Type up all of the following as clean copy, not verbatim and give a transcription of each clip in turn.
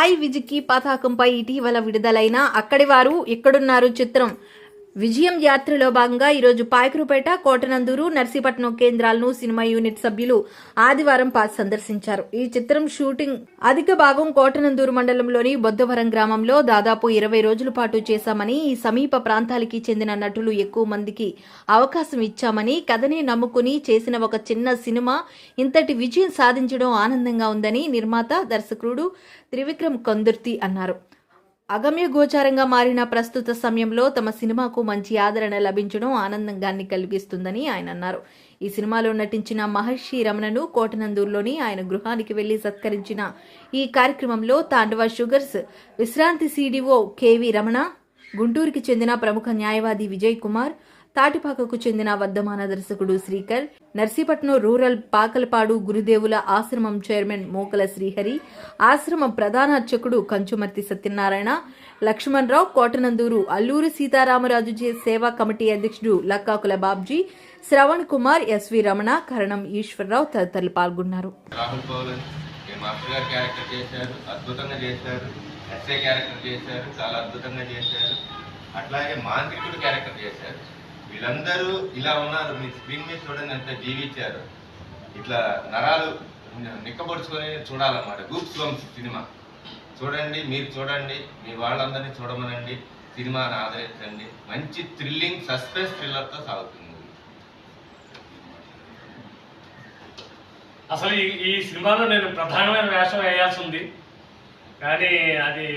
సాయి విజికి పతాకంపై ఇటీవల విడుదలైన అక్కడి వారు ఇక్కడున్నారు చిత్రం విజయం యాత్రలో భాగంగా ఈరోజు పాయకురుపేట, కోటనందూరు, నర్సీపట్నం కేంద్రాలను సినిమా యూనిట్ సభ్యులు ఆదివారం సందర్శించారు. ఈ చిత్రం షూటింగ్ అధిక భాగం కోటనందూరు మండలంలోని బొద్దవరం గ్రామంలో దాదాపు 20 రోజుల పాటు చేశామని, ఈ సమీప ప్రాంతాలకి చెందిన నటులు ఎక్కువ మందికి అవకాశం ఇచ్చామని, కథని నమ్ముకుని చేసిన ఒక చిన్న సినిమా ఇంతటి విజయం సాధించడం ఆనందంగా ఉందని నిర్మాత, దర్శకుడు త్రివిక్రమ్ కొందుర్తి అన్నారు. అగమ్య గోచారంగా మారిన ప్రస్తుత సమయంలో తమ సినిమాకు మంచి ఆదరణ లభించడం ఆనందంగాన్ని కలిగిస్తుందని ఆయన అన్నారు. ఈ సినిమాలో నటించిన మహర్షి రమణను కోటనందూరులోని ఆయన గృహానికి వెళ్లి సత్కరించిన ఈ కార్యక్రమంలో తాండవ షుగర్స్ విశ్రాంతి సీడీఓ కేవి రమణ, గుంటూరుకి చెందిన ప్రముఖ న్యాయవాది విజయ్ కుమార్, తాటిపాకకు చెందిన వర్ధమాన దర్శకుడు శ్రీకర్, నర్సీపట్నం రూరల్ పాకలపాడు గురుదేవుల ఆశ్రమం చైర్మన్ మోకల శ్రీహరి, ఆశ్రమం ప్రధాన అర్చకుడు కంచుమర్తి సత్యనారాయణ, లక్ష్మణరావు, కోటనందూరు అల్లూరి సీతారామరాజు సేవా కమిటీ అధ్యక్షుడు లక్కాకుల బాబ్జీ, శ్రవణ్ కుమార్, ఎస్వి రమణ, కరణం ఈశ్వరరావు తదితరులు పాల్గొన్నారు. అట్లాగే మాంత్రికుడు క్యారెక్టర్ చేశారు. వీళ్ళందరూ ఇలా ఉన్నారు. మీ స్క్రీన్ మీద చూడండి ఎంత జీవించారు. ఇట్లా నరాలు నిక్కబొడుచుకొని చూడాలన్నమాట. గూప్స్ బంప్స్ సినిమా చూడండి, మీరు చూడండి, మీ వాళ్ళందరినీ చూడమనండి, సినిమాని ఆదరించండి. మంచి థ్రిల్లింగ్ సస్పెన్స్ థ్రిల్లర్తో సాగుతుంది. అసలు ఈ సినిమాలో నేను ప్రధానమైన వేషం వేయాల్సి ఉంది, కానీ అది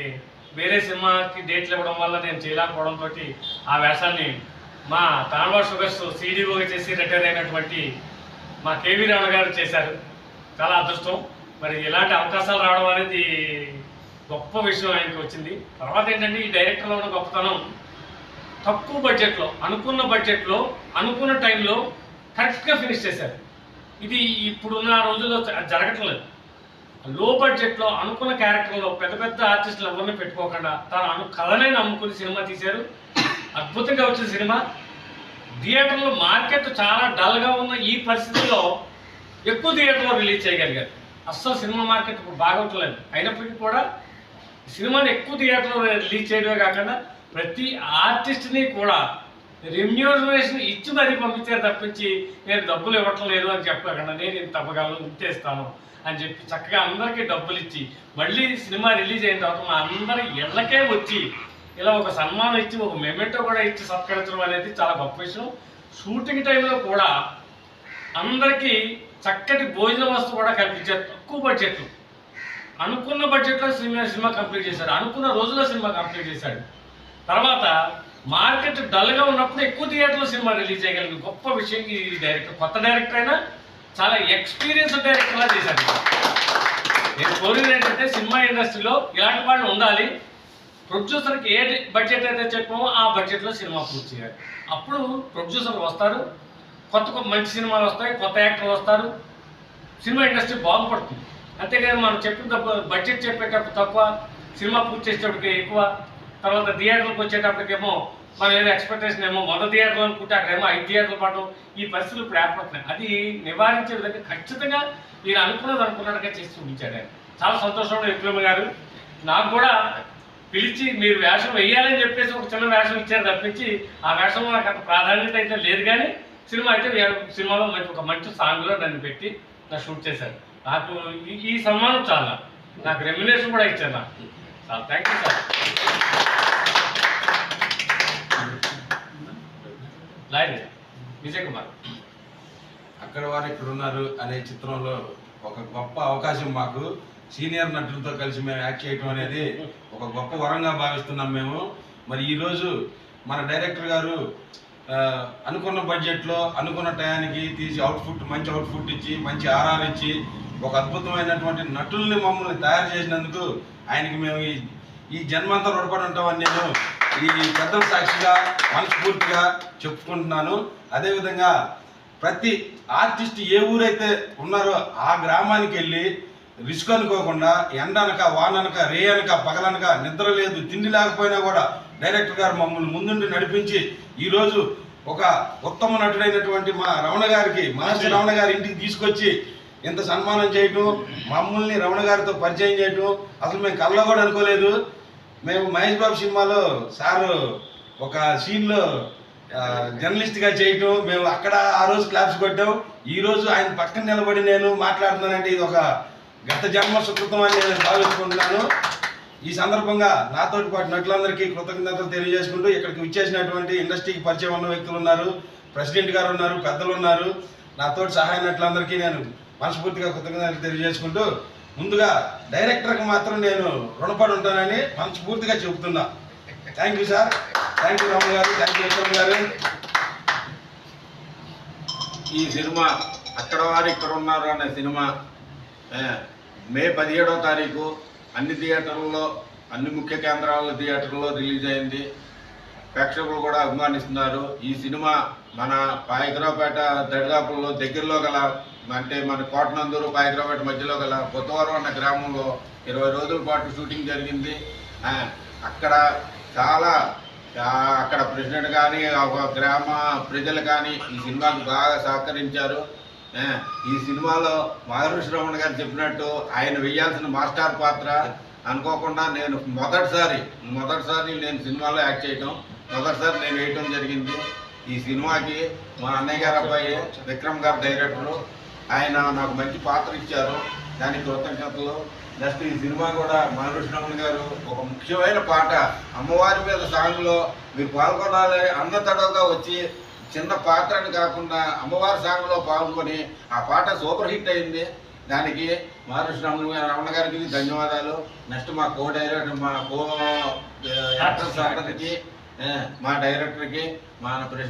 వేరే సినిమాకి డేట్లు ఇవ్వడం వల్ల నేను చేయలేకపోవడంతో ఆ వేషాన్ని మా తాండవ షుగర్స్ సీడీఓగా చేసి రిటైర్ అయినటువంటి మా కేవీ రమణ గారు చేశారు. చాలా అదృష్టం. మరి ఇలాంటి అవకాశాలు రావడం అనేది గొప్ప విషయం ఆయనకి వచ్చింది. తర్వాత ఏంటంటే ఈ డైరెక్టర్లో ఉన్న గొప్పతనం, తక్కువ బడ్జెట్లో, అనుకున్న బడ్జెట్లో, అనుకున్న టైంలో కరెక్ట్గా ఫినిష్ చేశారు. ఇది ఇప్పుడున్న రోజుల్లో జరగట్లేదు. లో బడ్జెట్లో అనుకున్న క్యారెక్టర్లో పెద్ద పెద్ద ఆర్టిస్టులు ఎవరిని పెట్టుకోకుండా తను కథనే నమ్ముకుని సినిమా తీశారు. అద్భుతంగా వచ్చిన సినిమా. థియేటర్లో మార్కెట్ చాలా డల్గా ఉన్న ఈ పరిస్థితుల్లో ఎక్కువ థియేటర్లో రిలీజ్ చేయగలిగారు. అస్సలు సినిమా మార్కెట్ ఇప్పుడు బాగోట్లేదు. అయినప్పటికీ కూడా సినిమాని ఎక్కువ థియేటర్లో రిలీజ్ చేయడమే కాకుండా ప్రతి ఆర్టిస్ట్ని కూడా రెమ్యూనరేషన్ ఇచ్చి మరీ పంపించారు తప్పించి నేను డబ్బులు ఇవ్వటం లేదు అని చెప్పకుండా నేను ఇంత తప్పగలను, ఇంతేస్తాను అని చెప్పి చక్కగా అందరికీ డబ్బులు ఇచ్చి మళ్ళీ సినిమా రిలీజ్ అయిన తర్వాత మా అందరి ఇళ్ళకే వచ్చి ఇలా ఒక సన్మానం ఇచ్చి, ఒక మెమెంటో కూడా ఇచ్చి సత్కరించడం అనేది చాలా గొప్ప విషయం. షూటింగ్ టైంలో కూడా అందరికీ చక్కటి భోజన వస్తువు కూడా కల్పించారు. తక్కువ బడ్జెట్లో, అనుకున్న బడ్జెట్లో సినిమా కంప్లీట్ చేశాడు. అనుకున్న రోజుల్లో సినిమా కంప్లీట్ చేశాడు. తర్వాత మార్కెట్ డల్గా ఉన్నప్పుడు ఎక్కువ థియేటర్లో సినిమా రిలీజ్ చేయగలిగిన గొప్ప విషయం ఈ డైరెక్టర్. కొత్త డైరెక్టర్ అయినా చాలా ఎక్స్పీరియన్స్ డైరెక్టర్లా చేశాడు. నేను కోరేది ఏంటంటే సినిమా ఇండస్ట్రీలో ఇలాంటి వాళ్ళు ఉండాలి. ప్రొడ్యూసర్కి ఏ బడ్జెట్ అయితే చెప్పామో ఆ బడ్జెట్లో సినిమా పూర్తి చేయాలి. అప్పుడు ప్రొడ్యూసర్లు వస్తారు, కొత్త మంచి సినిమాలు వస్తాయి, కొత్త యాక్టర్లు వస్తారు, సినిమా ఇండస్ట్రీ బాగుపడుతుంది. అంతేగాని మనం చెప్పిన బడ్జెట్ చెప్పేటప్పుడు తక్కువ, సినిమా పూర్తి చేసేటప్పటికి ఎక్కువ, తర్వాత థియేటర్లకు వచ్చేటప్పటికేమో మనం ఏదో ఎక్స్పెక్టేషన్ ఏమో 100 థియేటర్లు అనుకుంటే అక్కడేమో 5 థియేటర్లు పడడం, ఈ పరిస్థితులు ఇప్పుడు ఏర్పడుతున్నాయి. అది నివారించే విధంగా ఖచ్చితంగా నేను అనుకున్నట్టుగా చేసి చూపించాడు ఆయన. చాలా సంతోషం విక్రమ్ గారు. నాకు కూడా పిలిచి మీరు వేషం వేయాలని చెప్పేసి ఒక చిన్న వేషం ఇచ్చారు తప్పించి ఆ వేషంలో నాకు అంత ప్రాధాన్యత అయితే లేదు. కానీ సినిమా అయితే సినిమాలో ఒక మంచి సాంగ్లో నన్ను పెట్టి నా షూట్ చేశారు. నాకు ఈ సన్మానం చాలా, నాకు రెమ్యునేషన్ కూడా ఇచ్చారు. నాకు చాలా thank you sir. Vijay Kumar. అక్కడ వారు ఇక్కడ ఉన్నారు అనే చిత్రంలో ఒక గొప్ప అవకాశం మాకు సీనియర్ నటులతో కలిసి మేము యాక్ట్ చేయడం అనేది ఒక గొప్ప వరంగా భావిస్తున్నాం మేము. మరి ఈరోజు మన డైరెక్టర్ గారు అనుకున్న బడ్జెట్లో అనుకున్న టయానికి తీసి మంచి అవుట్పుట్ ఇచ్చి, మంచి ఆర్ఆర్ ఇచ్చి, ఒక అద్భుతమైనటువంటి నటుల్ని మమ్మల్ని తయారు చేసినందుకు ఆయనకి మేము ఈ జన్మంతా రుణపడి ఉంటామని నేను ఈ పెద్దల సాక్షిగా మనస్ఫూర్తిగా చెప్పుకుంటున్నాను. అదేవిధంగా ప్రతి ఆర్టిస్ట్ ఏ ఊరైతే ఉన్నారో ఆ గ్రామానికి వెళ్ళి రిస్క్ అనుకోకుండా ఎండనక, వాననక, రేయనక, పగలనక, నిద్ర లేదు, తిండి లేకపోయినా కూడా డైరెక్టర్ గారు మమ్మల్ని ముందుండి నడిపించి ఈరోజు ఒక ఉత్తమ నటుడైనటువంటి మా రమణ గారికి, మహర్షి రమణ గారి ఇంటికి తీసుకొచ్చి ఇంత సన్మానం చేయటం, మమ్మల్ని రమణ గారితో పరిచయం చేయటం అసలు మేము కళ్ళలో కూడా అనుకోలేదు. మేము మహేష్ బాబు సినిమాలో సారు ఒక సీన్లో జర్నలిస్ట్గా చేయటం, మేము అక్కడ ఆ రోజు క్లాప్స్ కొట్టాం. ఈరోజు ఆయన పక్కన నిలబడి నేను మాట్లాడుతున్నానంటే ఇది ఒక గత జన్మ సుకృతం అని నేను భావించుకుంటున్నాను. ఈ సందర్భంగా నాతోటి పాటు నటులందరికీ కృతజ్ఞతలు తెలియజేసుకుంటూ ఇక్కడికి విచ్చేసినటువంటి ఇండస్ట్రీకి పరిచయం ఉన్న వ్యక్తులు ఉన్నారు, ప్రెసిడెంట్ గారు ఉన్నారు, పెద్దలు ఉన్నారు, నాతోటి సహాయ నటులందరికీ నేను మనస్ఫూర్తిగా కృతజ్ఞతలు తెలియజేసుకుంటూ ముందుగా డైరెక్టర్కి మాత్రం నేను రుణపడి ఉంటానని మనస్ఫూర్తిగా చెబుతున్నా. Thank you sir, thank you Ramu గారు, థ్యాంక్ యూ విక్రమ్ గారు. ఈ సినిమా అక్కడ వారు ఇక్కడ ఉన్నారు అనే సినిమా మే 17వ తారీఖు అన్ని థియేటర్లలో, అన్ని ముఖ్య కేంద్రాల థియేటర్లో రిలీజ్ అయింది. ప్రేక్షకులు కూడా అభిమానిస్తున్నారు. ఈ సినిమా మన పాయకరావుపేట దడిదాపుల్లో దగ్గరలో గల, అంటే మన కోటనందూరు పాయకరావుపేట మధ్యలో గల కొత్తవరం అన్న గ్రామంలో 20 రోజుల పాటు షూటింగ్ జరిగింది. అక్కడ చాలా అక్కడ ప్రెసిడెంట్ కానీ ఒక గ్రామ ప్రజలు కానీ ఈ సినిమాకు బాగా సహకరించారు. ఈ సినిమాలో మహర్షి రమణ గారు చెప్పినట్టు ఆయన వేయాల్సిన మాస్టర్ పాత్ర అనుకోకుండా నేను మొదటిసారి నేను సినిమాలో యాక్ట్ చేయటం, మొదటిసారి నేను వేయటం జరిగింది. ఈ సినిమాకి మా అన్నయ్య గారు అబ్బాయి విక్రమ్ గారు డైరెక్టరు, ఆయన నాకు మంచి పాత్ర ఇచ్చారు, దానికి కృతజ్ఞతలు. నెక్స్ట్ ఈ సినిమా కూడా మహర్షి రమణ గారు ఒక ముఖ్యమైన పాట అమ్మవారి మీద సాంగ్లో మీరు పాల్గొనాలి అన్న తడవగా వచ్చి చిన్న పాత్ర అని కాకుండా అమ్మవారి సాంగ్లో పాల్గొని ఆ పాట సూపర్ హిట్ అయింది. దానికి మహర్షి రమణ గారికి ధన్యవాదాలు. నెక్స్ట్ మా కో డైరెక్టర్, మా కో యాక్టర్స్ అందరికి, మా డైరెక్టర్కి, మా ప్రెసిడెంట్